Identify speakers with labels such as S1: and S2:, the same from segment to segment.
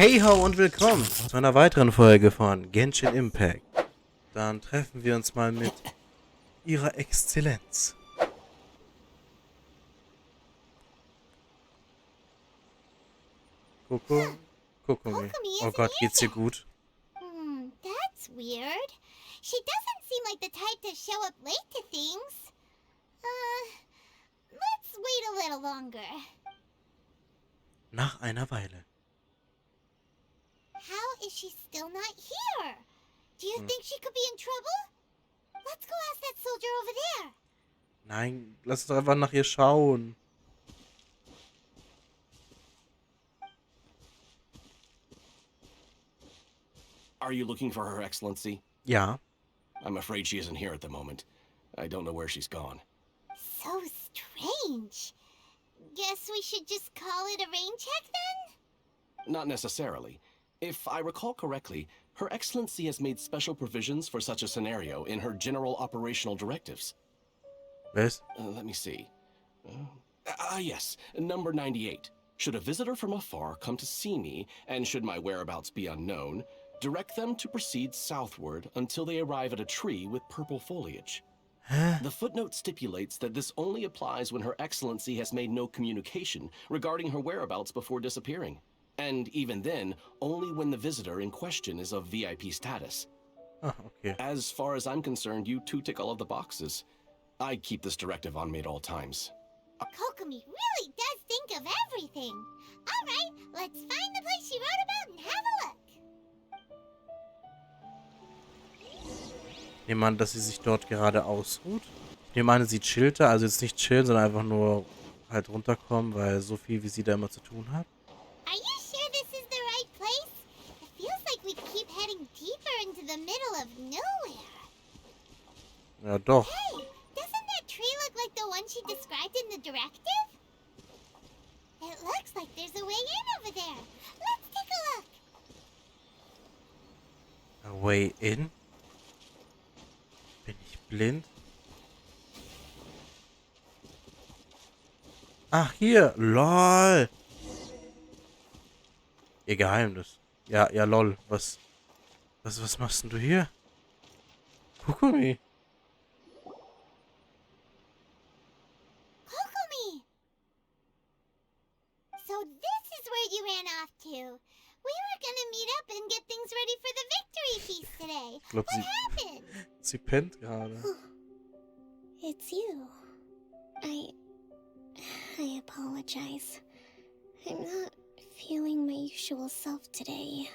S1: Heyhoo und willkommen zu einer weiteren Folge von Genshin Impact. Dann treffen wir uns mal mit ihrer Exzellenz. Kokomi.
S2: Kokomi
S1: Oh Gott, geht's dir gut?
S2: That's weird. She doesn't seem like the type to show up late to things. Let's wait a little longer.
S1: Nach einer Weile.
S2: How is she still not here? Do you think she could be in trouble? Let's go ask that soldier over there.
S1: Nein, lass uns doch einfach nach ihr schauen.
S3: Are you looking for Her Excellency?
S1: Ja.
S3: I'm afraid she isn't here at the moment. I don't know where she's gone.
S2: So strange. Guess we should just call it a rain check then?
S3: Not necessarily. If I recall correctly, Her Excellency has made special provisions for such a scenario in her general operational directives.
S1: Was?
S3: Let me see. Yes, number 98. Should a visitor from afar come to see me, and should my whereabouts be unknown, direct them to proceed southward until they arrive at a tree with purple foliage.
S1: Huh?
S3: The footnote stipulates that this only applies when Her Excellency has made no communication regarding her whereabouts before disappearing. And even then, only when the visitor in question is of VIP status.
S1: Ah, okay.
S3: As far as I'm concerned, you two tick all of the boxes. I keep this directive on me at all times.
S2: Kokomi really does think of everything. Alright, let's find the place she wrote about and have a look.
S1: Ich nehme an, dass sie sich dort gerade ausruht. Ich nehme an, sie chillt da. Also jetzt nicht chillen, sondern einfach nur halt runterkommen, weil so viel, wie sie da immer zu tun hat.
S2: Are you sure this is the right place? It feels like we keep heading deeper into the middle of nowhere.
S1: Ja, doch.
S2: Hey, doesn't that tree look like the one she described in the directive? It looks like there's a way in over there. Let's take a look.
S1: A way in? Bin ich blind? Ach, hier. LOL. Ihr Geheimnis. Ja, ja, lol. Was machst denn du hier? Kokomi.
S2: Kokomi! So this is where you ran off to. We were gonna meet up and get things ready for the victory feast today.
S1: Ich glaub,
S2: What happened?
S1: sie pennt gerade.
S4: It's you. I apologize. I'm not feeling my usual self today.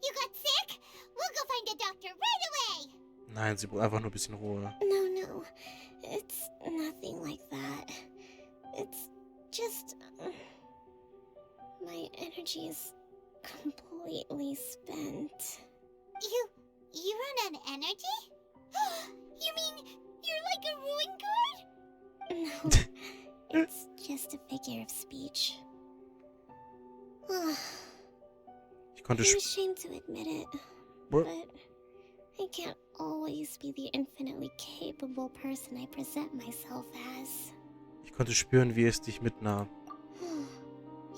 S2: You got sick? We'll go find a doctor right away.
S1: Nein, sie braucht einfach nur ein bisschen Ruhe.
S4: No. It's nothing like that. It's just... my energy is completely spent.
S2: You run on energy? You mean you're like a ruin guard?
S4: No, it's just a figure of speech.
S1: Ich konnte
S4: I'm ashamed to admit it, but I can't always be the infinitely capable person I present myself as.
S1: Ich konnte spüren, wie es dich mitnahm.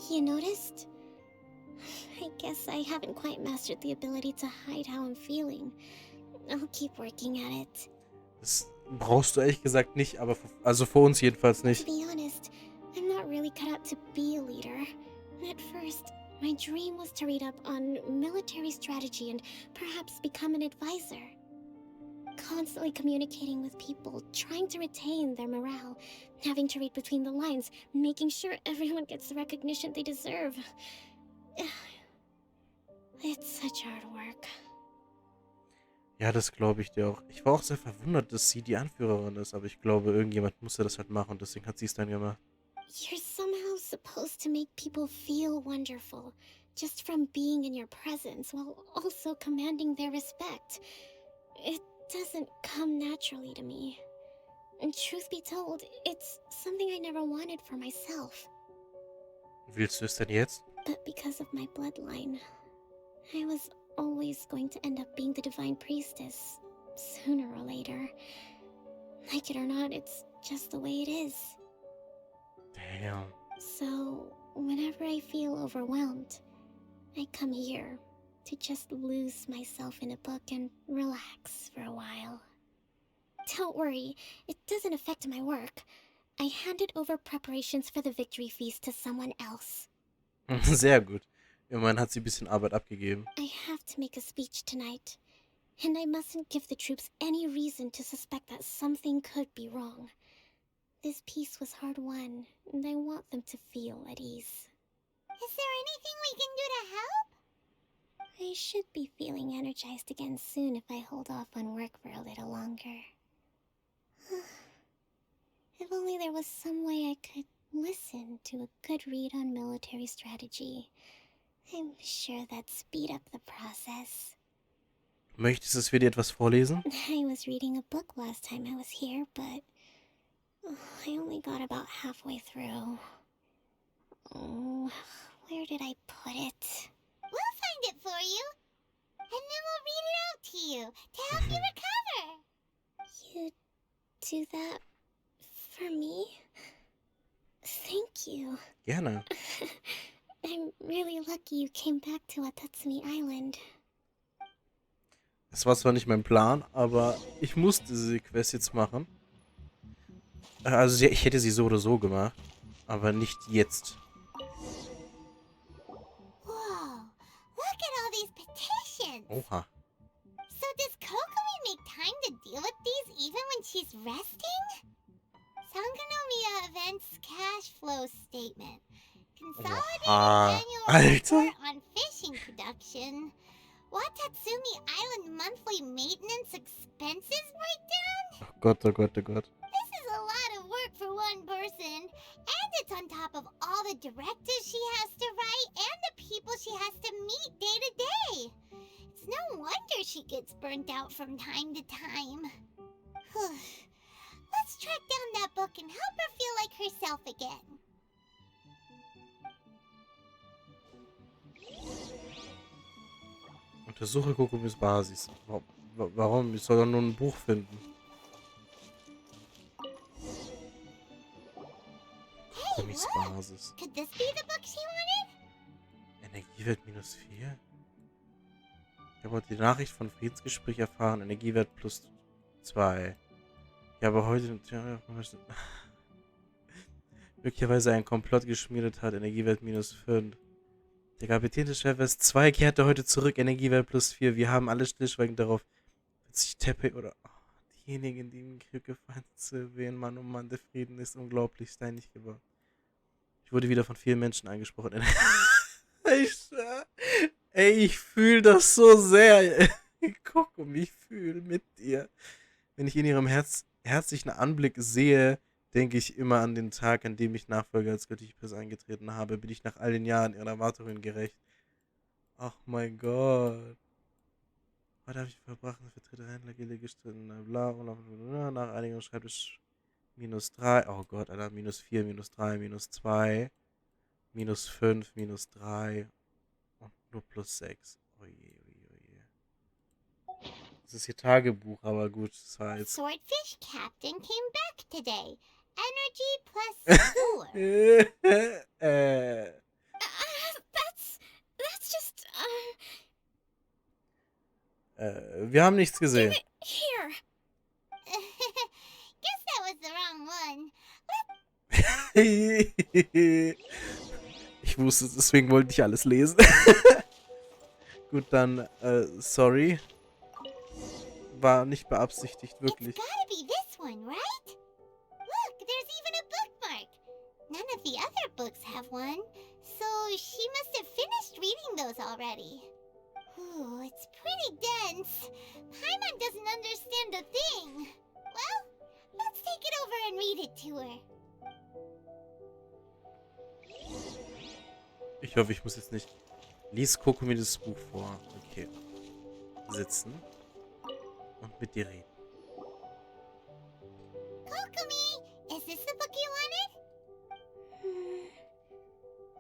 S4: You noticed? I guess I haven't quite mastered the ability to hide how I'm feeling. I'll keep working at it.
S1: Das brauchst du ehrlich gesagt nicht, aber also für uns jedenfalls
S4: To
S1: nicht.
S4: be honest, I'm not really cut out to be a leader. At first, my dream was to read up on military strategy and perhaps become an advisor. Constantly communicating with people, trying to retain their morale, having to read between the lines, making sure everyone gets the recognition they deserve. It's such hard work.
S1: Ja, das glaube ich dir auch. Ich war auch sehr verwundert, dass sie die Anführerin ist, aber ich glaube, irgendjemand musste das halt machen und deswegen hat sie es dann gemacht.
S4: You're somehow supposed to make people feel wonderful, just from being in your presence, while also commanding their respect. It doesn't come naturally to me. And truth be told, it's something I never wanted for myself.
S1: Willst du es denn jetzt?
S4: But because of my bloodline, I was always going to end up being the divine priestess, sooner or later. Like it or not, it's just the way it is.
S1: Damn.
S4: So, whenever I feel overwhelmed, I come here to just lose myself in a book and relax for a while. Don't worry, it doesn't affect my work. I handed over preparations for the victory feast to someone else.
S1: Sehr gut. Immerhin hat sie ein bisschen Arbeit abgegeben.
S4: I have to make a speech tonight, and I mustn't give the troops any reason to suspect that something could be wrong. This peace was hard-won, and I want them to feel at ease.
S2: Is there anything we can do to help?
S4: I should be feeling energized again soon if I hold off on work for a little longer. If only there was some way I could listen to a good read on military strategy. I'm sure that'd speed up the process.
S1: Möchtest du, dass wir dir etwas vorlesen?
S4: I was reading a book last time I was here, but I only got about halfway through. Oh, where did I put it?
S2: We'll find it for you. And then we'll read it out to you to help you recover.
S4: You do that for me? Thank you.
S1: Gerne.
S4: I'm really lucky you came back to Watatsumi Island.
S1: Das war zwar nicht mein Plan, aber ich musste diese Quest jetzt machen. Also ich hätte sie so oder so gemacht, aber nicht jetzt.
S2: Whoa, look at all these petitions.
S1: Oha.
S2: So does Kokomi make time to deal with these even when she's resting? Sangonomiya events cash flow statement. Consolidated
S1: Oha.
S2: annual
S1: Alter.
S2: report on fishing production. Watatsumi Island monthly maintenance expenses breakdown?
S1: Oh Gott, oh Gott, oh Gott.
S2: This is a lot of work for one person. And it's on top of all the directives she has to write and the people she has to meet day to day. It's no wonder she gets burnt out from time to time. Let's track down that book and help her feel like herself again.
S1: Untersuche Kokomis Basis. Warum? Ich soll doch nur ein Buch finden. Kokomis Basis.
S2: Could this be the book she wanted?
S1: Energiewert -4. Ich habe heute die Nachricht von Friedensgespräch erfahren. Energiewert +2. Ich habe heute möglicherweise einen Komplott geschmiedet hat. Energiewert -5. Der Kapitän des Chefs 2 kehrte heute zurück. Energiewert +4. Wir haben alle stillschweigend darauf, dass sich Teppe oder diejenigen, die im Krieg gefallen sind, wen Mann, oh Mann, der Frieden ist unglaublich steinig geworden. Ich wurde wieder von vielen Menschen angesprochen. Ich fühle das so sehr. Kokomi, ich fühle mit dir. Wenn ich in ihrem herzlichen Anblick sehe, denke ich immer an den Tag, an dem ich Nachfolger als göttliche Person eingetreten habe. Bin ich nach all den Jahren ihren Erwartungen gerecht. Ach mein Gott. Heute habe ich verbracht, Vertreter Händler, Gilde gestritten, bla, bla, nach einigen Schreibtisch -3. Oh Gott, Alter, -4, -3, -2, -5, -3 und nur +6. Oje, oje, oje. Das ist hier Tagebuch, aber gut, das heißt.
S2: Swordfish Captain came back today. Energy +4.
S4: That's just,
S1: Wir haben nichts gesehen.
S4: here.
S2: Guess that was the wrong one.
S1: Ich wusste es, deswegen wollte ich alles lesen. Gut, dann, sorry. War nicht beabsichtigt, wirklich.
S2: It's gotta be this one, right? Look, there's even a bookmark. None of the other books have one, so she must have finished reading those already. Ooh, it's pretty dense. Paimon doesn't understand a thing. Well, let's take it over and read it to her.
S1: Ich hoffe, ich muss jetzt nicht. Lies Kokomi das Buch vor. Okay. Sitzen. Und mit dir reden.
S2: Kokomi, is this the book you wanted?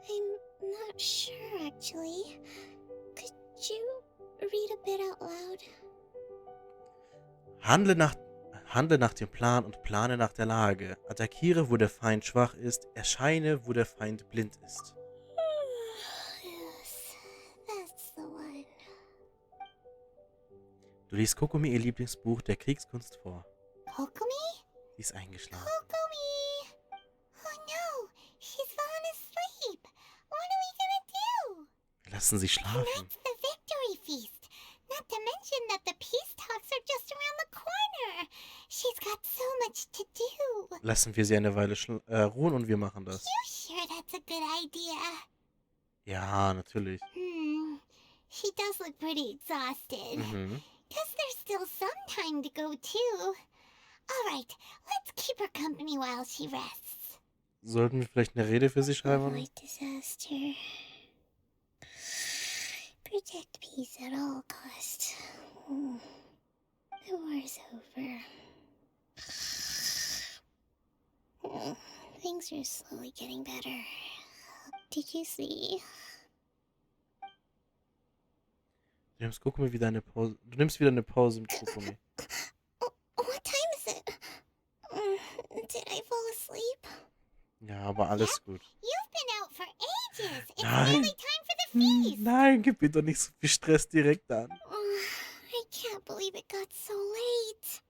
S4: I'm not sure, actually. Could you read a bit out loud?
S1: Handle nach dem Plan und plane nach der Lage. Attackiere, wo der Feind schwach ist. Erscheine, wo der Feind blind ist.
S2: Yes,
S1: Du liest Kokomi ihr Lieblingsbuch der Kriegskunst vor.
S2: Kokomi?
S1: Sie ist eingeschlafen.
S2: Kokomi! Oh no, she's fallen asleep. What are we gonna do?
S1: Wir lassen sie schlafen.
S2: Tonight's the victory feast. Not to mention that the peace talks are just around the corner. She's got so much to do.
S1: Lassen wir sie eine Weile ruhen und wir machen das.
S2: You sure that's a good idea?
S1: Ja, natürlich.
S2: She does look pretty exhausted.
S1: Mhm.
S2: Guess there's still some time to go too. Alright, let's keep her company while she rests.
S1: Sollten wir vielleicht eine Rede für sie schreiben?
S4: Avoid disaster. Protect peace at all costs. The war's over. Things are slowly getting better. Did you see?
S1: Du nimmst wieder eine Pause mit Kokomi.
S4: What time is it? Did I fall asleep?
S1: Ja, aber alles gut.
S2: You've been out for ages. It's
S1: Nein.
S2: nearly time for the feast.
S1: Nein, gib mir doch nicht so viel Stress direkt an.
S4: I can't believe it got so late.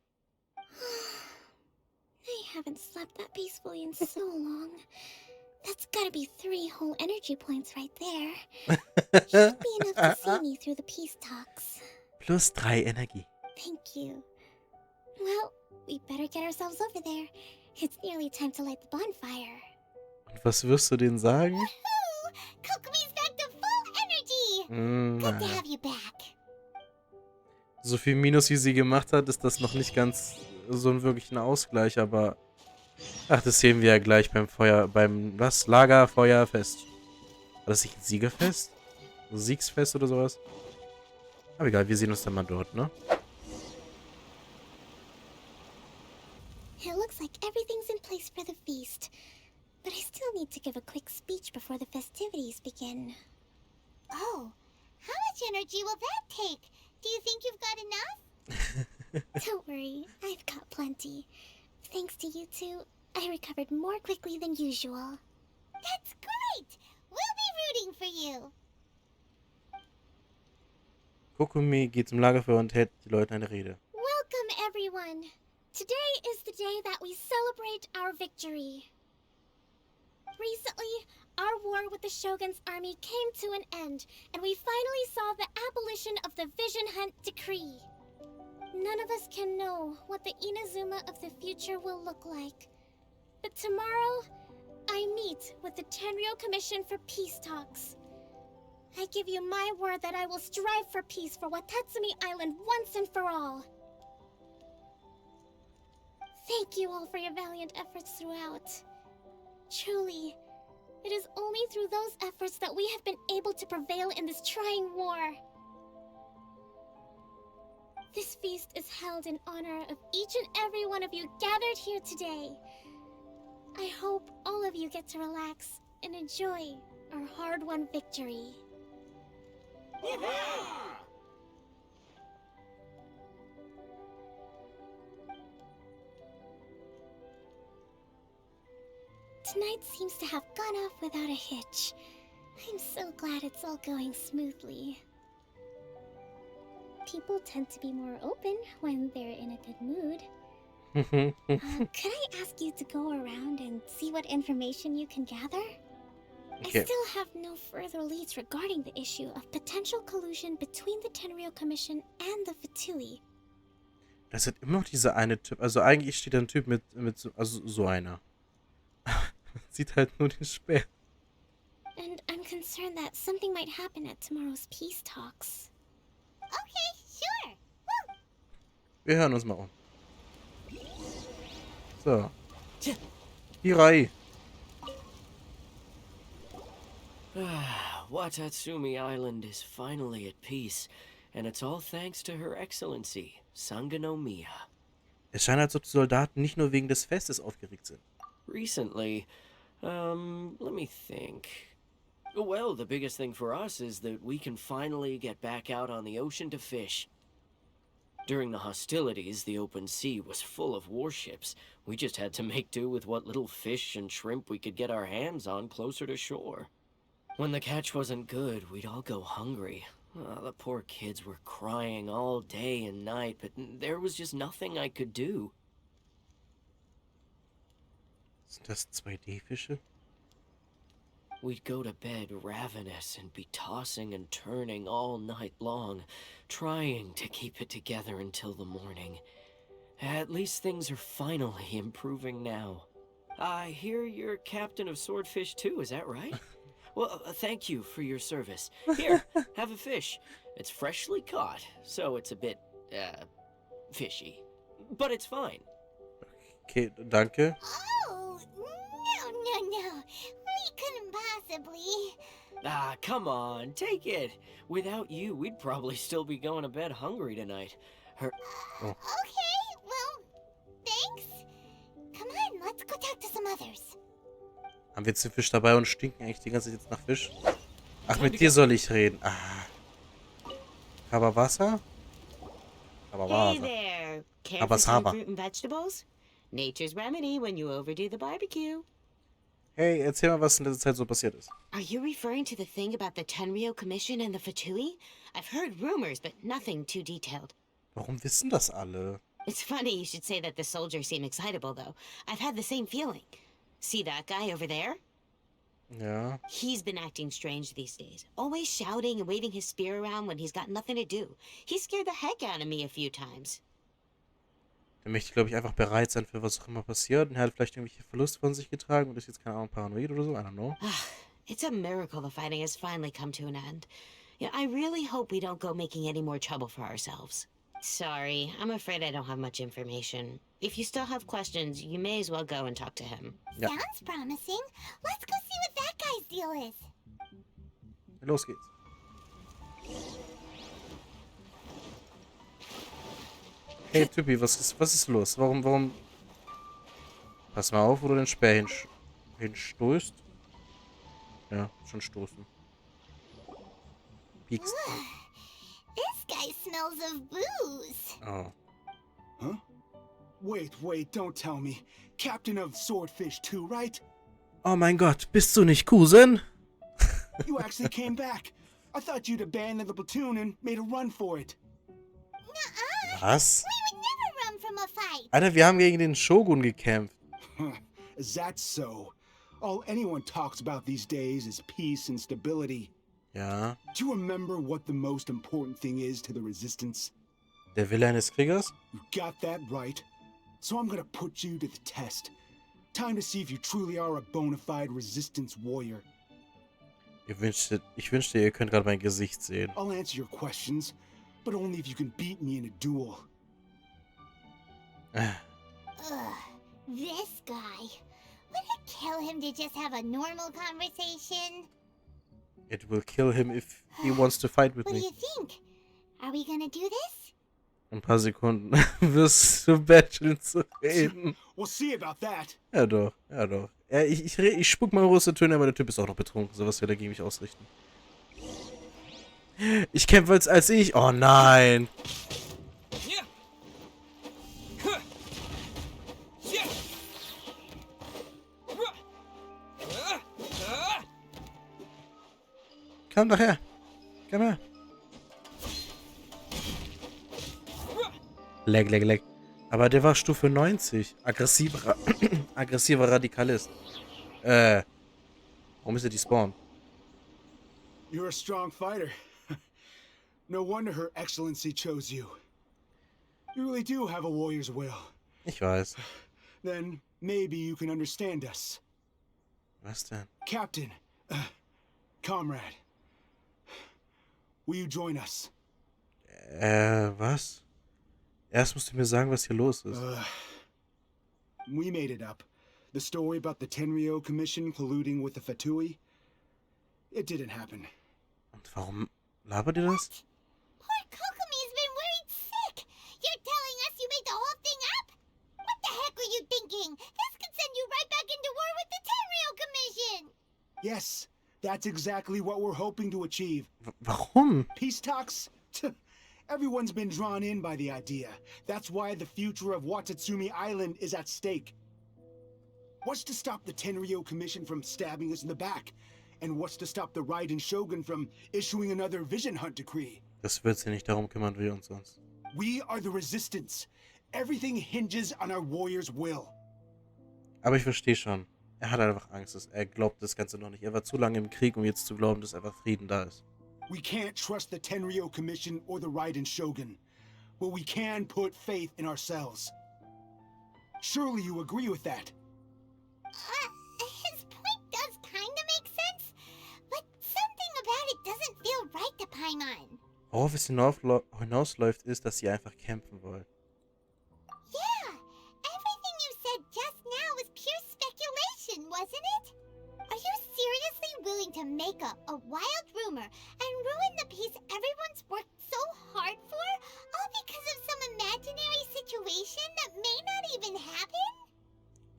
S4: I haven't slept that peacefully in so long. That's gotta be 3 whole energy points right there. Should be enough to see me through the peace talks.
S1: Plus 3 Energie.
S4: Thank you. Well, we better get ourselves over there. It's nearly time to light the bonfire.
S1: Und was wirst du denen sagen?
S2: Woohoo! Kokomi's back to full energy. Good to have you back.
S1: So viel Minus, wie sie gemacht hat, ist das noch nicht ganz so ein wirklichen Ausgleich, aber ach, das sehen wir ja gleich beim Lagerfeuerfest. War das nicht ein Siegerfest? Siegsfest oder sowas? Aber egal, wir sehen uns dann mal dort, ne?
S4: It looks like everything's in place for the feast. But I still need to give a quick speech before the festivities begin.
S2: Oh, how much energy will that take? Do you think you've got enough?
S4: Don't worry, I've got plenty. Thanks to you two, I recovered more quickly than usual.
S2: That's great. We'll be rooting for you.
S1: Kokomi geht zum Lagerfeuer und hält die Leute eine Rede.
S4: Welcome, everyone. Today is the day that we celebrate our victory. Recently, our war with the Shogun's army came to an end, and we finally saw the abolition of the Vision Hunt Decree. None of us can know what the Inazuma of the future will look like. But tomorrow, I meet with the Tenryou Commission for Peace Talks. I give you my word that I will strive for peace for Watatsumi Island once and for all. Thank you all for your valiant efforts throughout. Truly, it is only through those efforts that we have been able to prevail in this trying war. This feast is held in honor of each and every one of you gathered here today. I hope all of you get to relax and enjoy our hard-won victory. Tonight seems to have gone off without a hitch. I'm so glad it's all going smoothly. People tend to be more open when they're in a good mood. Could I ask you to go around and see what information you can gather?
S1: Okay.
S4: I still have no further leads regarding the issue of potential collusion between the Tenryou Commission and the Fatui.
S1: Das ist immer noch dieser eine Typ. Also eigentlich steht da ein Typ mit so einer. Sieht halt nur den Speer.
S4: And I'm concerned that something might happen at tomorrow's peace talks.
S2: Okay, sure. Woo.
S1: Wir hören uns mal um. So. Hirai.
S5: Watatsumi Island is finally at peace, and it's all thanks to Her Excellency, Sangonomiya.
S1: Es scheint, als ob die Soldaten nicht nur wegen des Festes aufgeregt sind.
S5: Recently, let me think. Well, the biggest thing for us is that we can finally get back out on the ocean to fish. During the hostilities, the open sea was full of warships. We just had to make do with what little fish and shrimp we could get our hands on closer to shore. When the catch wasn't good, we'd all go hungry. Well, the poor kids were crying all day and night, but there was just nothing I could do.
S1: Sind das 2D-Fische?
S5: We'd go to bed ravenous and be tossing and turning all night long, trying to keep it together until the morning. At least things are finally improving now. I hear you're captain of Swordfish too, is that right? Well, thank you for your service. Here, have a fish. It's freshly caught, so it's a bit, fishy. But it's fine.
S1: Okay, danke.
S2: Oh, no. We couldn't possibly.
S5: Ah, come on, take it. Without you, we'd probably still be going to bed hungry tonight.
S1: Oh.
S2: Okay, well, thanks. Come on, let's go talk to some others.
S1: Haben wir jetzt den Fisch dabei und stinken eigentlich die ganze Zeit jetzt nach Fisch? Ach, mit dir soll ich reden. Ah. Aber Wasser? Aber
S6: Hey
S1: Wasser.
S6: there. Care
S1: Aber
S6: for some
S1: Saba.
S6: fruit and vegetables? Nature's remedy when you overdo the barbecue.
S1: Hey, erzähl mal, was in letzter Zeit so passiert ist.
S6: Are you referring to the thing about the Tenryou Commission and the Fatui? I've heard rumors, but nothing too detailed.
S1: Warum wissen das alle?
S6: It's funny you should say that the soldiers seem excitable, though. I've had the same feeling. See that guy over there?
S1: Ja.
S6: He's been acting strange these days. Always shouting and waving his spear around when he's got nothing to do. He scared the heck out of me a few times.
S1: Der möchte, glaube ich, einfach bereit sein für was auch immer passiert. Und er hat vielleicht irgendwelche Verluste von sich getragen und ist jetzt, keine Ahnung, paranoid oder so. I don't know.
S6: It's a miracle the fighting has finally come to an end. Yeah, I really hope we don't go making any more trouble for ourselves. Sorry, I'm afraid I don't have much information. If you still have questions, you may as well go and talk to him.
S1: Ja.
S2: Sounds promising. Let's go see what that guy's deal is.
S1: Los geht's. Hey Typi, was ist los? Warum? Pass mal auf, wo du den Speer hinstoßt. Ja, schon stoßen. Piekst.
S2: This guy smells of booze.
S1: Oh.
S7: Huh? Wait, don't tell me. Captain of Swordfish too, right?
S1: Oh mein Gott, bist du nicht Cousin?
S7: You actually came back. I thought you'd abandoned the platoon and made a run for it.
S1: Was?
S2: We would never run from a fight.
S1: Alter, wir haben gegen den Shogun gekämpft.
S7: Is that so? All anyone talks about these days is peace and stability.
S1: Ja.
S7: Do you remember what the most important thing is to the resistance?
S1: Der Wille eines Kriegers?
S7: You got that right. So I'm gonna put you to the test. Time to see if you truly are a bona fide resistance warrior.
S1: Ich wünschte, ihr könnt gerade mein Gesicht sehen.
S7: I'll answer your questions, but only if you can beat me in a duel.
S2: This guy. Would it kill him to just have a normal conversation?
S1: It will kill him if he wants to fight with
S2: What do
S1: me.
S2: you think? Are we gonna do this?
S1: In ein paar Sekunden wirst du betteln zu reden.
S7: We'll see about that.
S1: Ja doch. Ja, ich spuck mal große Töne, aber der Typ ist auch noch betrunken. Sowas will er gegen mich ausrichten. Ich kämpfe als ich. Oh nein. Komm doch her. Komm her. Leg. Aber der war Stufe 90. Aggressiver Radikalist. Warum ist er despawned?
S7: You're a strong fighter. No wonder Her Excellency chose you. You really do have a warrior's will.
S1: Ich weiß.
S7: Then maybe you can understand us.
S1: Was denn?
S7: Captain, comrade, will you join us?
S1: Was? Erst musst du mir sagen, was hier los ist.
S7: We made it up. The story about the Tenryou Commission colluding with the Fatui. It didn't happen.
S1: Und warum labert ihr das?
S2: Poor Kokomi's been worried sick. You're telling us you made the whole thing up? What the heck were you thinking? This could send you right back into war with the Tenryou Commission.
S7: Yes, that's exactly what we're hoping to achieve.
S1: Warum?
S7: Peace talks? Everyone's been drawn in by the idea. That's why the future of Watatsumi Island is at stake. What's to stop the Tenryou Commission from stabbing us in the back And what's to stop the Raiden Shogun from issuing another Vision Hunt decree?
S1: Das wird sich nicht darum kümmern, wir uns sonst.
S7: We are the resistance. Everything hinges on our warriors' will.
S1: Aber ich verstehe schon. Er hat einfach Angst. Er glaubt das Ganze noch nicht. Er war zu lange im Krieg, um jetzt zu glauben, dass einfach Frieden da ist.
S7: We can't trust the Tenryou Commission or the Raiden Shogun, but we can put faith in ourselves. Surely you agree with that?
S2: His point does kinda make sense, but something about it doesn't feel right to Paimon.
S1: Worauf es hinausläuft, ist, dass sie einfach kämpfen wollen.
S2: Yeah, everything you said just now was pure speculation, wasn't it? Are you seriously willing to make up a wild rumor and ruin the peace everyone's worked so hard for, all because of some imaginary situation that may not even happen?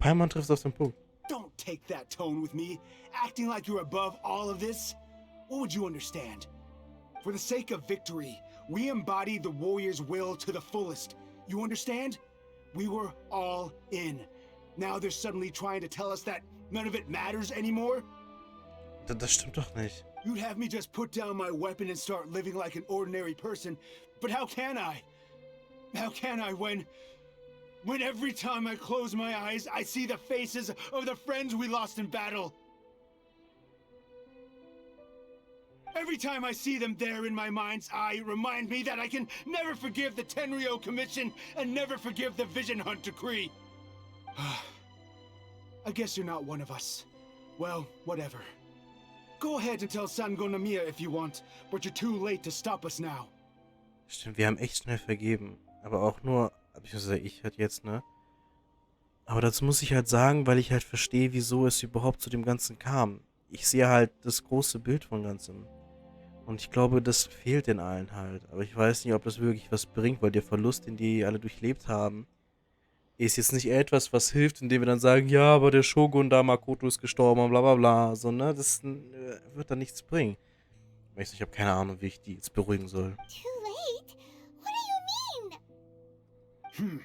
S1: Paimon trifft auf den Punkt.
S7: Don't take that tone with me, acting like you're above all of this. What would you understand? For the sake of victory, we embody the warrior's will to the fullest. You understand? We were all in. Now they're suddenly trying to tell us that none of it matters anymore?
S1: Das stimmt doch nicht.
S7: You'd have me just put down my weapon and start living like an ordinary person, but how can I? How can I when every time I close my eyes, I see the faces of the friends we lost in battle? Every time I see them there in my mind's eye, remind me that I can never forgive the Tenryou Commission and never forgive the Vision Hunt decree. I guess you're not one of us. Well, whatever. Go ahead and tell Sangonomiya if you want, but you're too late to stop us now.
S1: Stimmt, wir haben echt schnell vergeben. Aber auch nur, beziehungsweise ich halt jetzt, ne? Aber dazu muss ich halt sagen, weil ich halt verstehe, wieso es überhaupt zu dem Ganzen kam. Ich sehe halt das große Bild von Ganzem. Und ich glaube, das fehlt den allen halt. Aber ich weiß nicht, ob das wirklich was bringt, weil der Verlust, den die alle durchlebt haben, ist jetzt nicht etwas, was hilft, indem wir dann sagen, ja, aber der Shogun da, Makoto ist gestorben und bla bla bla. So, ne? Das wird dann nichts bringen. Ich habe keine Ahnung, wie ich die jetzt beruhigen soll.
S2: Too late? What do you mean?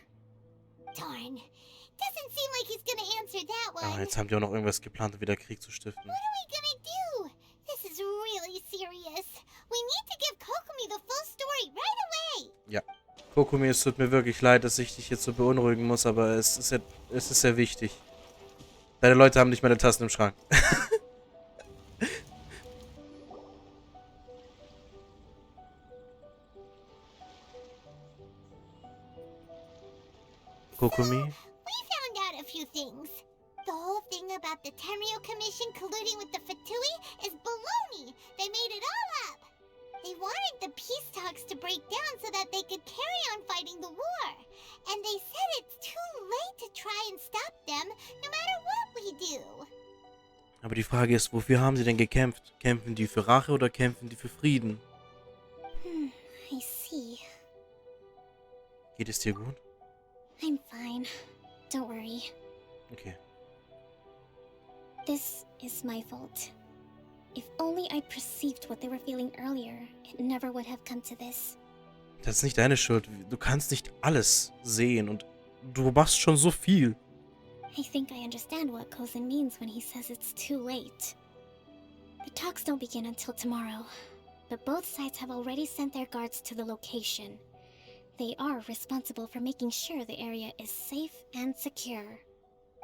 S2: Darn. Doesn't seem like he's gonna answer that one.
S1: Aber jetzt haben die auch noch irgendwas geplant, um wieder Krieg zu stiften.
S2: What are we gonna do? This is really serious. We need to give Kokomi the full story right away.
S1: Ja. Kokomi, es tut mir wirklich leid, dass ich dich jetzt so beunruhigen muss, aber es ist sehr wichtig. Deine Leute haben nicht meine Tassen im Schrank. Kokomi?
S2: We found out a few things. The whole thing about the Tenryou Commission colluding with the Fatui is baloney. They made it all up. They wanted the peace talks to break down so that they could carry on fighting the war. And they said it's too late to try and stop them, no matter what we do.
S1: Aber die Frage ist, wofür haben sie denn gekämpft? Kämpfen die für Rache oder kämpfen die für Frieden?
S4: I see.
S1: Geht es dir gut?
S4: I'm fine. Don't worry.
S1: Okay.
S4: This is my fault. If only I perceived what they were feeling earlier, it never would have come to this.
S1: Das ist nicht deine Schuld. Du kannst nicht alles sehen und du machst schon so viel.
S4: I think I understand what Kozen means when he says it's too late. The talks don't begin until tomorrow, but both sides have already sent their guards to the location. They are responsible for making sure the area is safe and secure.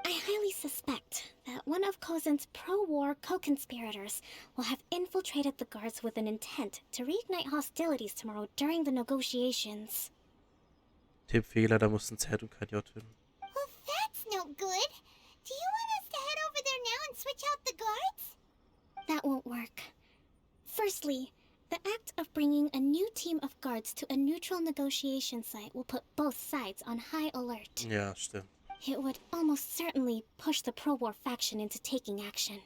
S4: I highly suspect that one of Kozen's pro-war co-conspirators will have infiltrated the guards with an intent to reignite hostilities tomorrow during the negotiations.
S1: Tippfehler, da mussten Z und kein J hin.
S2: Well, that's no good. Do you want us to head over there now and switch out the guards?
S4: That won't work. Firstly, the act of bringing a new team of guards to a neutral negotiation site will put both sides on high alert.
S1: Ja, stimmt.
S4: It would almost certainly push the pro-war faction into taking action.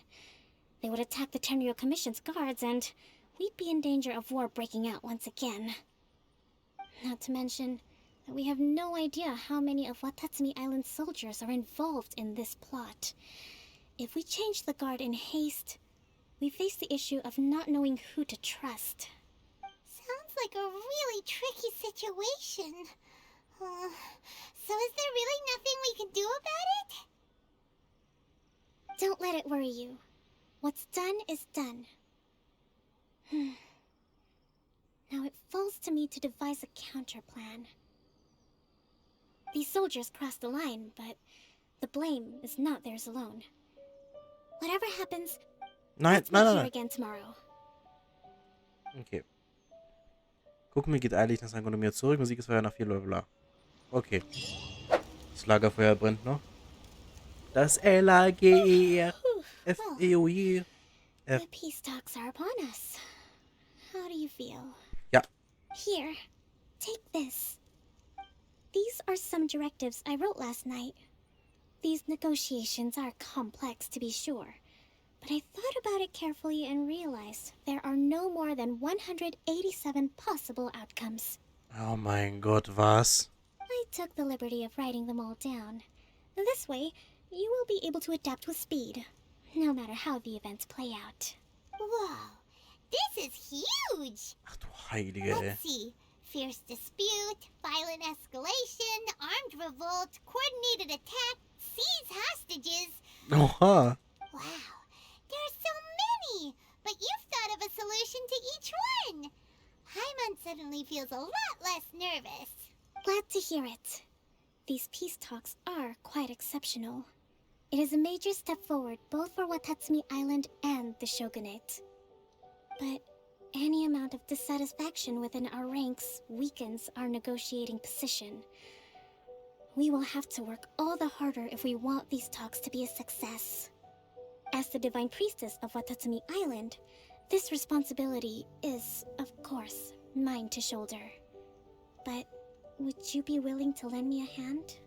S4: They would attack the Tenryou Commission's guards, and we'd be in danger of war breaking out once again. Not to mention that we have no idea how many of Watatsumi Island's soldiers are involved in this plot. If we change the guard in haste, we face the issue of not knowing who to trust.
S2: Sounds like a really tricky situation. So is there really nothing we can do about it?
S4: Don't let it worry you. What's done is done. Now it falls to me to devise a counterplan. These soldiers crossed the line, but the blame is not theirs alone. Whatever happens, let's meet here again tomorrow.
S1: Okay. Kokomi geht eilig nach Sangonomiya zurück. Musikfeuer nach 4 Level. Okay. Das Lagerfeuer brennt noch. Das L-A-G-E-R-F-E-O-J.
S4: The peace talks are upon us. How do you feel?
S1: Ja.
S4: Here, take this. These are some directives I wrote last night. These negotiations are complex, to be sure. But I thought about it carefully and realized there are no more than 187 possible outcomes.
S1: Oh mein Gott, was?
S4: I took the liberty of writing them all down. This way, you will be able to adapt with speed, no matter how the events play out.
S2: Whoa, this is huge!
S1: Ach du Heilige, ey.
S2: Let's see. Fierce dispute, violent escalation, armed revolt, coordinated attack, seize hostages.
S1: Oha.
S2: Wow, there are so many! But you've thought of a solution to each one! Paimon suddenly feels a lot less nervous.
S4: Glad to hear it. These peace talks are quite exceptional. It is a major step forward both for Watatsumi Island and the Shogunate. But any amount of dissatisfaction within our ranks weakens our negotiating position. We will have to work all the harder if we want these talks to be a success. As the Divine Priestess of Watatsumi Island, this responsibility is, of course, mine to shoulder. But would you be willing to lend me a hand?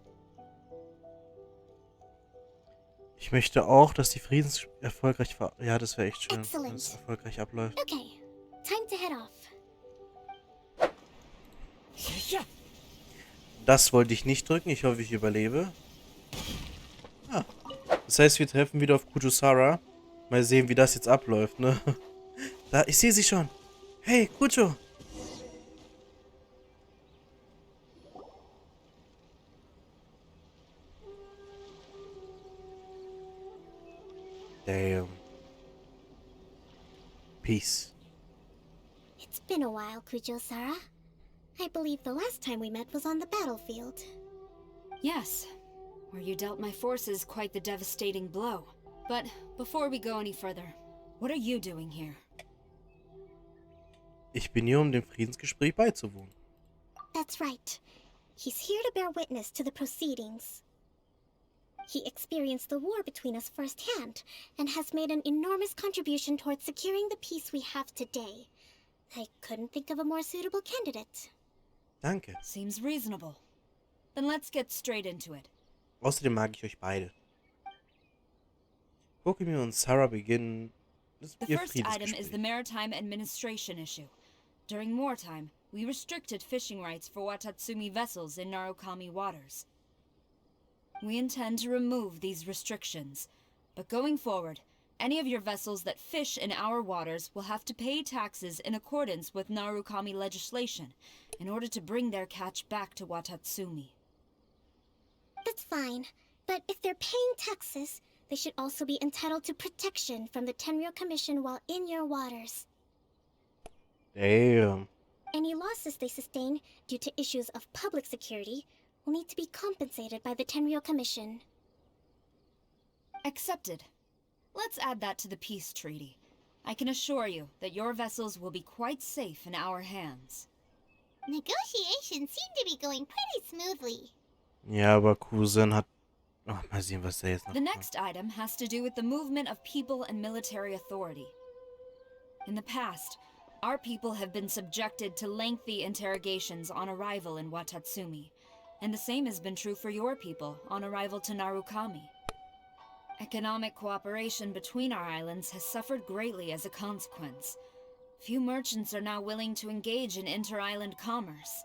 S1: Ich möchte auch, dass die Friedens erfolgreich ja, das wäre echt schön, wenn es erfolgreich abläuft.
S4: Okay, time to head off.
S1: Das wollte ich nicht drücken. Ich hoffe, ich überlebe. Ah. Das heißt, wir treffen wieder auf Kujo-Sara. Mal sehen, wie das jetzt abläuft, ne? Da, ich sehe sie schon. Hey, Kujo. Damn. Peace.
S4: It's been a while, Kujo-Sara. I believe the last time we met was on the battlefield.
S8: Yes, where you dealt my forces quite the devastating blow. But before we go any further, what are you doing here?
S1: Ich bin hier, um dem Friedensgespräch beizuwohnen.
S4: That's right. He's here to bear witness to the proceedings. He experienced the war between us firsthand, and has made an enormous contribution towards securing the peace we have today. I couldn't think of a more suitable candidate.
S1: Danke.
S8: Seems reasonable. Then let's get straight into it.
S1: Außerdem mag ich euch beide. Kokomi und Sarah beginnen
S8: The first item is the maritime administration issue. During wartime, we restricted fishing rights for Watatsumi vessels in Narukami waters. We intend to remove these restrictions, but going forward, any of your vessels that fish in our waters will have to pay taxes in accordance with Narukami legislation in order to bring their catch back to Watatsumi.
S4: That's fine, but if they're paying taxes, they should also be entitled to protection from the Tenryou Commission while in your waters.
S1: Damn.
S4: Any losses they sustain due to issues of public security will need to be compensated by the Tenryou Commission.
S8: Accepted. Let's add that to the peace treaty. I can assure you that your vessels will be quite safe in our hands.
S2: Negotiations seem to be going pretty smoothly.
S1: Ja, aber Cousin hat... Oh, mal sehen, was der jetzt noch
S8: The next item has to do with the movement of people and military authority. In the past, our people have been subjected to lengthy interrogations on arrival in Watatsumi, and the same has been true for your people on arrival to Narukami. Economic cooperation between our islands has suffered greatly as a consequence. Few merchants are now willing to engage in inter-island commerce.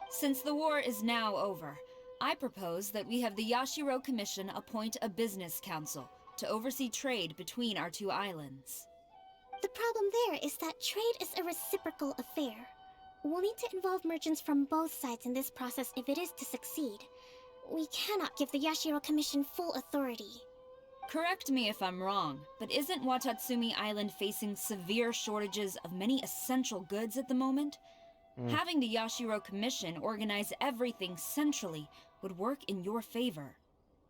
S8: Since the war is now over, I propose that we have the Yashiro Commission appoint a business council to oversee trade between our two islands.
S4: The problem there is that trade is a reciprocal affair. We'll need to involve merchants from both sides in this process if it is to succeed. We cannot give the Yashiro Commission full authority.
S8: Correct me if I'm wrong, but isn't Watatsumi Island facing severe shortages of many essential goods at the moment? Having the Yashiro Commission organize everything centrally would work in your favor.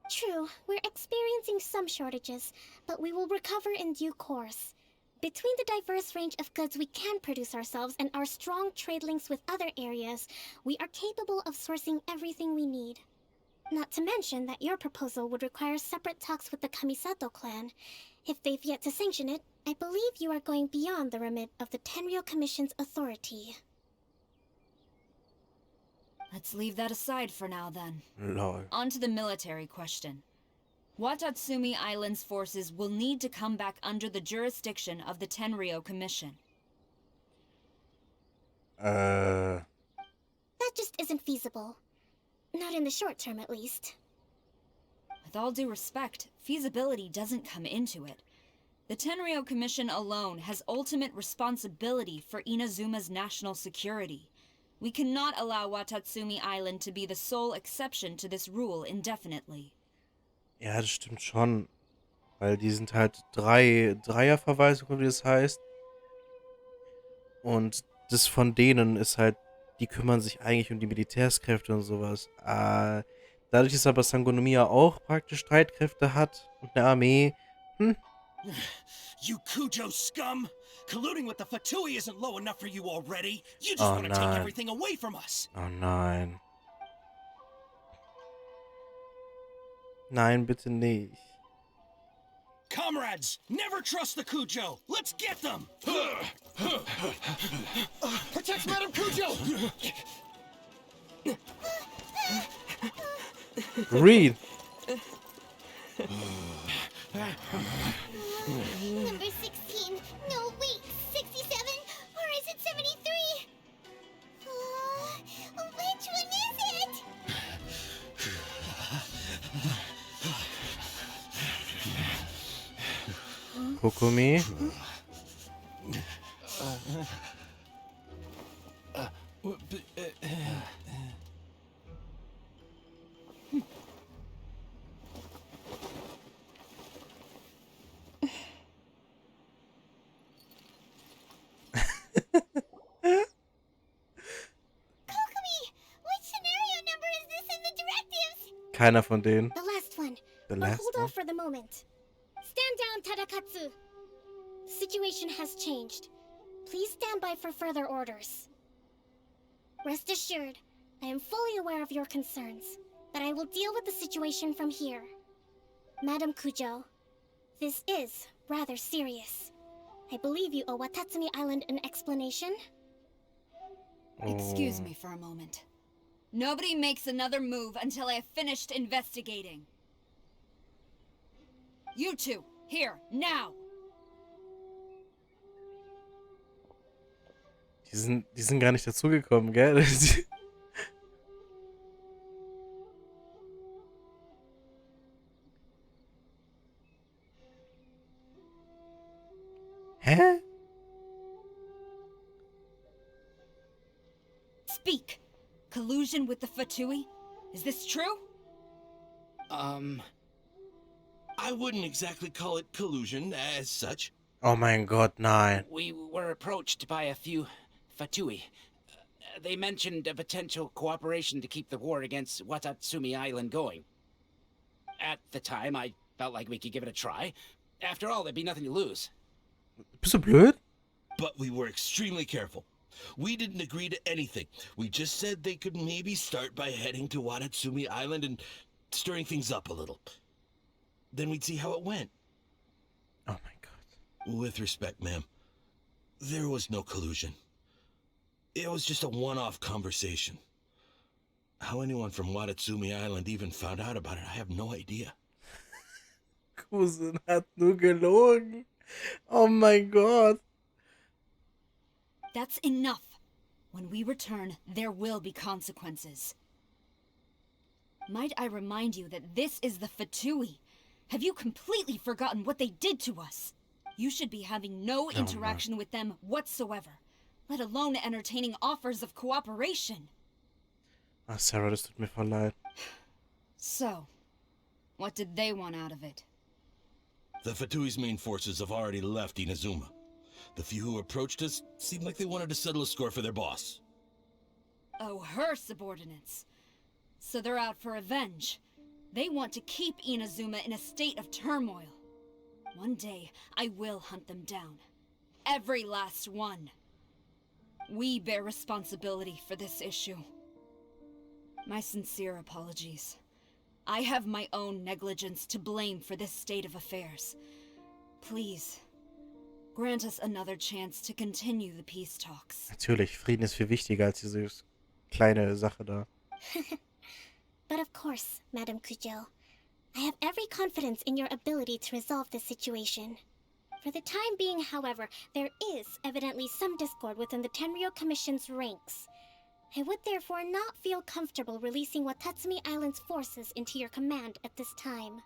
S4: True, we're experiencing some shortages, but we will recover in due course. Between the diverse range of goods we can produce ourselves and our strong trade links with other areas, we are capable of sourcing everything we need. Not to mention that your proposal would require separate talks with the Kamisato clan. If they've yet to sanction it, I believe you are going beyond the remit of the Tenryou Commission's authority.
S8: Let's leave that aside for now then.
S1: Lol.
S8: On to the military question. Watatsumi Island's forces will need to come back under the jurisdiction of the Tenryou Commission.
S4: That just isn't feasible. Not in the short term, at least.
S8: With all due respect, feasibility doesn't come into it. The Tenryou Commission alone has ultimate responsibility for Inazuma's national security. We cannot allow Watatsumi Island to be the sole exception to this rule indefinitely.
S1: Ja, das stimmt schon. Weil die sind halt Dreierverweisungen, wie das heißt. Und das von denen ist halt, die kümmern sich eigentlich um die Militärskräfte und sowas. Dadurch, dass aber Sangonomiya auch praktisch Streitkräfte hat und eine Armee.
S3: You Kujo scum! Colluding with the Fatui isn't low enough for you already. You just
S1: Oh
S3: want to take
S1: nein.
S3: everything away from us.
S1: Oh nein. Nein, bitte nicht.
S3: Comrades, never trust the Kujo. Let's get them. Protect Madame Kujo.
S1: Read.
S2: Number 16. No, wait. 67? Or is it 73? Which one is it?
S1: Kokomi.
S2: Which scenario number is this in the directives?
S1: Keiner von denen.
S4: The last one.
S1: The
S4: But
S1: last
S4: hold
S1: one?
S4: off for the moment. Stand down, Tadakatsu. The situation has changed. Please stand by for further orders. Rest assured, I am fully aware of your concerns, but I will deal with the situation from here. Madam Kujo, this is rather serious. I believe you owe Watatsumi Island an explanation.
S8: Excuse me for a moment. Nobody makes another move until I have finished investigating. You two, here, now!
S1: Die sind gar nicht dazugekommen, gell? Hä?
S8: Speak! Collusion with the Fatui? Is this true?
S3: I wouldn't exactly call it collusion as such.
S1: Oh mein Gott, nein.
S9: We were approached by a few Fatui. They mentioned a potential cooperation to keep the war against Watatsumi Island going. At the time, I felt like we could give it a try. After all, there'd be nothing to lose.
S1: Bist du blöd?
S3: But we were extremely careful. We didn't agree to anything. We just said they could maybe start by heading to Watatsumi Island and stirring things up a little. Then we'd see how it went.
S1: Oh mein Gott.
S3: With respect, ma'am, there was no collusion. It was just a one-off conversation. How anyone from Watatsumi Island even found out about it, I have no idea.
S1: Cousin hat nur gelogen. Oh mein Gott.
S8: That's enough. When we return, there will be consequences. Might I remind you that this is the Fatui? Have you completely forgotten what they did to us? You should be having no interaction with them whatsoever, let alone entertaining offers of cooperation.
S1: Ah, Sarah, das tut mir voll leid.
S8: So, what did they want out of it?
S10: The Fatui's main forces have already left Inazuma. The few who approached us seemed like they wanted to settle a score for their boss.
S8: Oh, her subordinates. So they're out for revenge. They want to keep Inazuma in a state of turmoil. One day, I will hunt them down. Every last one. We bear responsibility for this issue. My sincere apologies. I have my own negligence to blame for this state of affairs. Please, grant us another chance to continue the peace talks.
S1: Natürlich, Frieden ist viel wichtiger als diese kleine Sache da.
S4: But of course, Madame Kujo. I have every confidence in your ability to resolve this situation. For the time being, however, there is evidently some discord within the Tenryou Commission's ranks. I would therefore not feel comfortable releasing Watatsumi Island's forces into your command at this time.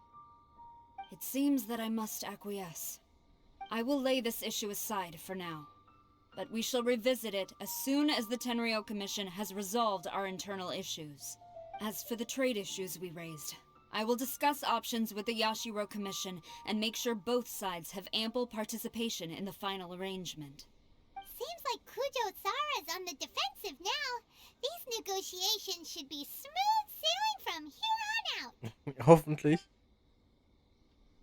S8: It seems that I must acquiesce. I will lay this issue aside for now. But we shall revisit it as soon as the Tenryou Commission has resolved our internal issues. As for the trade issues we raised, I will discuss options with the Yashiro Commission and make sure both sides have ample participation in the final arrangement.
S2: Seems like Kujo-sara's on the defensive now. These negotiations should be smooth sailing from here on out.
S1: Hoffentlich.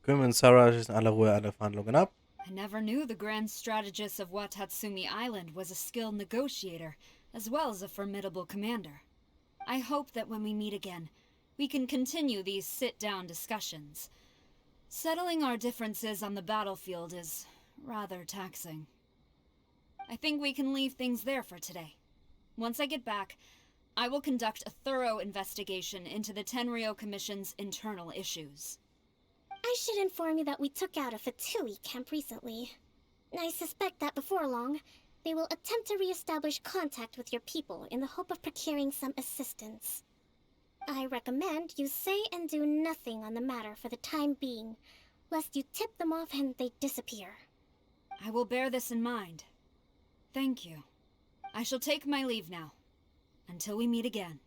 S1: Kokomi und Sarah schließen alle Ruhe alle Verhandlungen ab.
S8: I never knew the Grand Strategist of Watatsumi Island was a skilled negotiator, as well as a formidable commander. I hope that when we meet again, we can continue these sit-down discussions. Settling our differences on the battlefield is rather taxing. I think we can leave things there for today. Once I get back, I will conduct a thorough investigation into the Tenryou Commission's internal issues.
S4: I should inform you that we took out a Fatui camp recently. I suspect that before long, they will attempt to re-establish contact with your people in the hope of procuring some assistance. I recommend you say and do nothing on the matter for the time being, lest you tip them off and they disappear.
S8: I will bear this in mind. Thank you. I shall take my leave now. Until we meet again.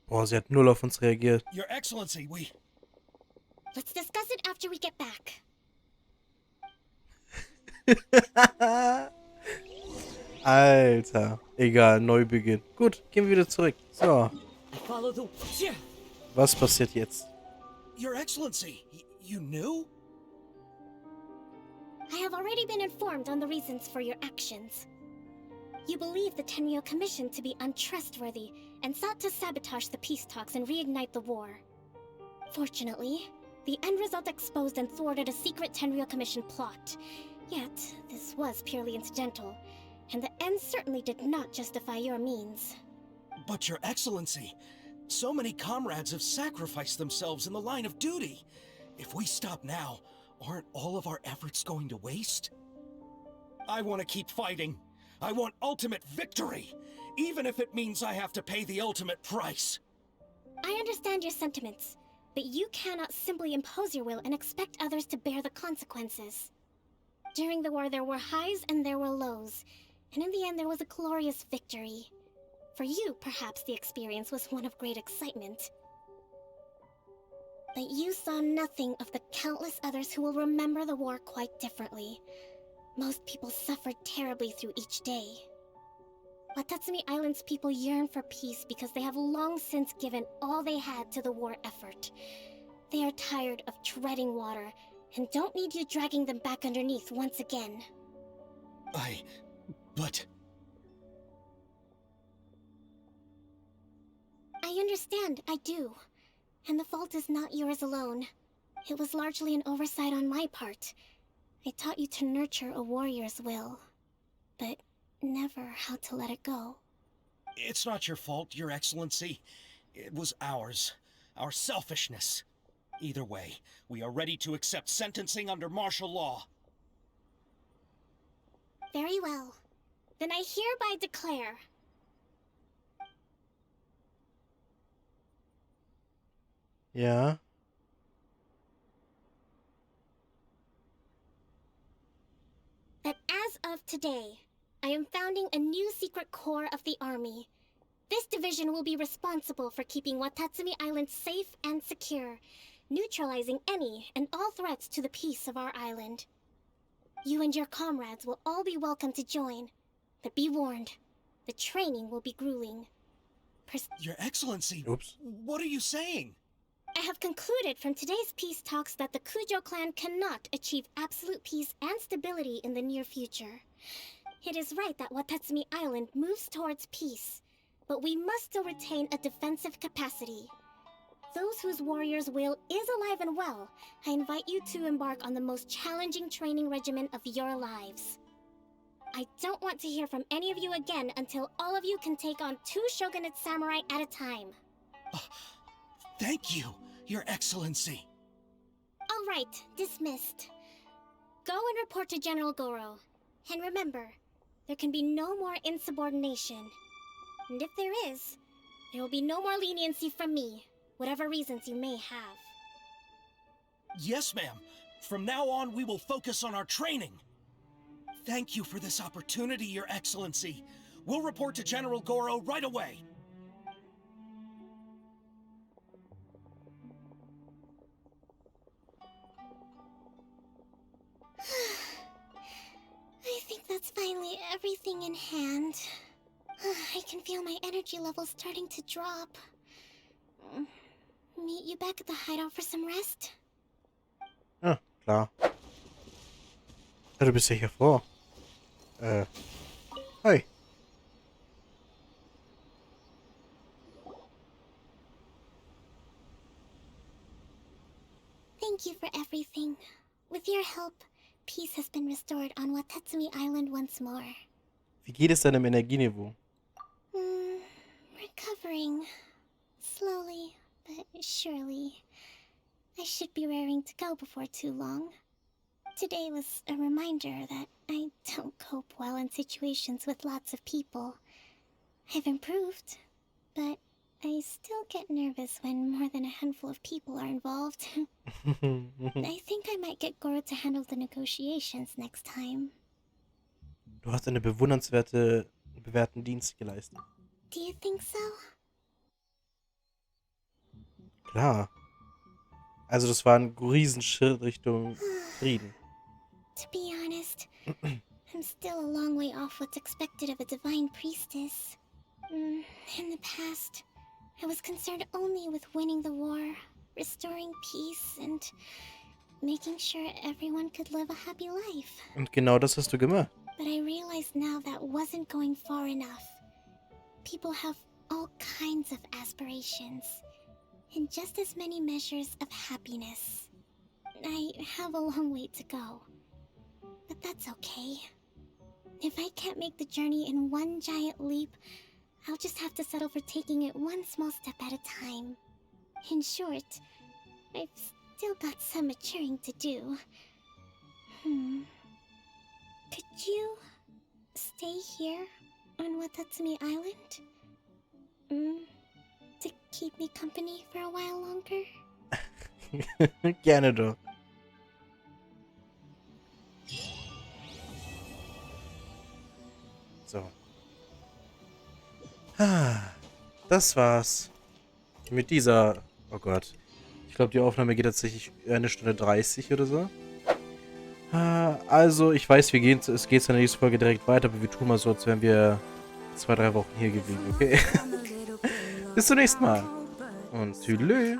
S1: Boah, sie hat null auf uns reagiert.
S3: Your Excellency, we...
S4: Let's discuss it after we get back.
S1: Alter. Egal, Neubeginn. Gut, gehen wir wieder zurück. So. Was passiert jetzt?
S3: Your Excellency, you knew?
S4: I have already been informed on the reasons for your actions. You believe the Tenryou Commission to be untrustworthy and sought to sabotage the peace talks and reignite the war. Fortunately, the end result exposed and thwarted a secret Tenryou Commission plot. Yet, this was purely incidental, and the end certainly did not justify your means.
S3: But Your Excellency, so many comrades have sacrificed themselves in the line of duty. If we stop now, aren't all of our efforts going to waste? I want to keep fighting. I want ultimate victory, even if it means I have to pay the ultimate price.
S4: I understand your sentiments, but you cannot simply impose your will and expect others to bear the consequences. During the war, there were highs and there were lows, and in the end there was a glorious victory. For you, perhaps the experience was one of great excitement. But you saw nothing of the countless others who will remember the war quite differently. Most people suffered terribly through each day. Watatsumi Island's people yearn for peace because they have long since given all they had to the war effort. They are tired of treading water and don't need you dragging them back underneath once again.
S3: But...
S4: I understand, I do. And the fault is not yours alone. It was largely an oversight on my part. I taught you to nurture a warrior's will, but never how to let it go.
S3: It's not your fault, Your Excellency. It was ours. Our selfishness. Either way, we are ready to accept sentencing under martial law.
S4: Very well. Then I hereby declare...
S1: Ja.
S4: That as of today, I am founding a new secret corps of the army. This division will be responsible for keeping Watatsumi Island safe and secure, neutralizing any and all threats to the peace of our island. You and your comrades will all be welcome to join, but be warned, the training will be grueling.
S11: Your Excellency,
S1: Oops.
S11: what are you saying?
S4: I have concluded from today's peace talks that the Kujo clan cannot achieve absolute peace and stability in the near future. It is right that Watatsumi Island moves towards peace, but we must still retain a defensive capacity. Those whose warrior's will is alive and well, I invite you to embark on the most challenging training regimen of your lives. I don't want to hear from any of you again until all of you can take on 2 shogunate samurai at a time.
S11: Thank you, Your Excellency.
S4: All right, dismissed. Go and report to General Goro. And remember, there can be no more insubordination. And if there is, there will be no more leniency from me, whatever reasons you may have.
S11: Yes, ma'am. From now on, we will focus on our training. Thank you for this opportunity, Your Excellency. We'll report to General Goro right away.
S4: I think that's finally everything in hand. I can feel my energy levels starting to drop. Meet you back at the hideout for some rest?
S1: Ja, klar. Ja, du bist ja hier vor. Hi.
S4: Thank you for everything. With your help, peace has been restored on Watatsumi Island once more.
S1: Wie geht es deinem Energieniveau?
S4: Recovering. Slowly, but surely. I should be raring to go before too long. Today was a reminder that I don't cope well in situations with lots of people. I've improved, but I still get nervous when more than a handful of people are involved. I think I might get Goro to handle the negotiations next time.
S1: Du hast eine bewährten Dienst geleistet.
S4: Do you think so?
S1: Klar. Also das war ein Riesenschritt Richtung Frieden.
S4: To be honest, I'm still a long way off what's expected of a divine priestess. In the past, I was concerned only with winning the war, restoring peace, and making sure everyone could live a happy life.
S1: Und genau das hast du gemacht.
S4: But I realized now that wasn't going far enough. People have all kinds of aspirations, and just as many measures of happiness. I have a long way to go, but that's okay. If I can't make the journey in one giant leap, I'll just have to settle for taking it one small step at a time. In short, I've still got some maturing to do. Could you stay here on Watatsumi Island? To keep me company for a while longer?
S1: Gerne doch. So. Das war's. Mit dieser... Oh Gott. Ich glaube, die Aufnahme geht tatsächlich 1 Stunde 30 oder so. Also, ich weiß, es geht in der nächsten Folge direkt weiter, aber wir tun mal so, als wären wir 2-3 Wochen hier geblieben, okay? Bis zum nächsten Mal. Und tschüss.